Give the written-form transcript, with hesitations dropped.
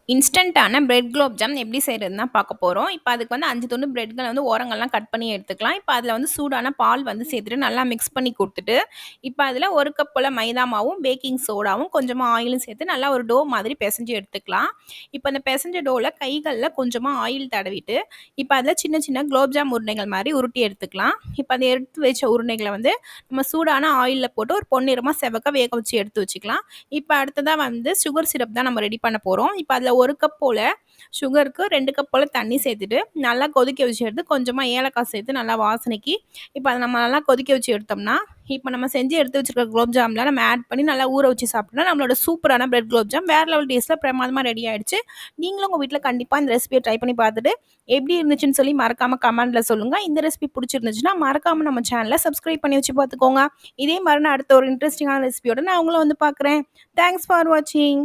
இன்ஸ்டன்ட்டான bread gulab jam எப்படி செய்றதுன்னு தான் பார்க்க போறோம். இப்ப அதுக்கு வந்து 5 துண்டு பிரெட்கள வந்து ஓரங்கள்லாம் கட் பண்ணி எடுத்துக்கலாம். இப்ப அதுல வந்து சூடான பால் வந்து சேர்த்துட்டு நல்லா மிக்ஸ் பண்ணி குடுத்துட்டு, இப்ப அதுல 1 கப் போல மைதா மாவும், பேக்கிங் சோடாவும், கொஞ்சமா ஆயிலும் சேர்த்து நல்லா ஒரு டோ மாதிரி பெசஞ்சு எடுத்துக்கலாம். இப்ப அந்த பெசஞ்ச டோல கைகள்ல கொஞ்சமா ஆயில் தடவிட்டு, இப்ப அதுல சின்ன சின்ன குலோப் ஜாம் உருண்டைகள் மாரி உருட்டி எடுத்துக்கலாம். இப்ப அத எடுத்து வச்ச உருண்டைகள வந்து நம்ம சூடான ஆயில்ல போட்டு ஒரு பொன்னிறமா செவக்க வேக வச்சு எடுத்து வச்சுக்கலாம். இப்ப அடுத்ததா வந்து சுகர் சிரப் தான் நம்ம ரெடி பண்ண போறோம். இப்ப அதுல 1 கப் போல சுகருக்கு 2 கப் போல தண்ணி சேர்த்துட்டு, நல்லா கொதிக்க வச்சு எடுத்து கொஞ்சமா ஏலக்காய் சேர்த்து நல்லா வாசனைக்கு, இப்ப அத நம்ம நல்லா கொதிக்க வச்சு எடுத்தோம்னா, இப்ப நம்ம செஞ்சு எடுத்து வச்சிருக்க குலோப் ஜாம்ல நம்ம ஆட் பண்ணி நல்லா ஊற வச்சு சாப்பிட்டோம்னா, நம்மளோட சூப்பரான பிரெட் குலோப் ஜாம் வேற லெவல் டேஸ்ட்ல பிரமாதமா ரெடி ஆயிடுச்சு. நீங்களும் உங்க வீட்ல கண்டிப்பா இந்த ரெசிபிய ட்ரை பண்ணி பார்த்துட்டு, எப்படி இருந்துச்சுன்னு சொல்லி மறக்காம கமெண்ட்ல சொல்லுங்க. இந்த ரெசிபி புடிச்சிருந்துச்சுன்னா, மறக்காம நம்ம சேனல சப்ஸ்கிரைப் பண்ணி வச்சு பார்த்துக்கோங்க. இதே மாரி நான் அடுத்த ஒரு இன்ட்ரஸ்டிங்கான ரெசிபியோட நான் உங்கள வந்து பார்க்குறேன். தேங்க்ஸ் ஃபார் வாட்சிங்.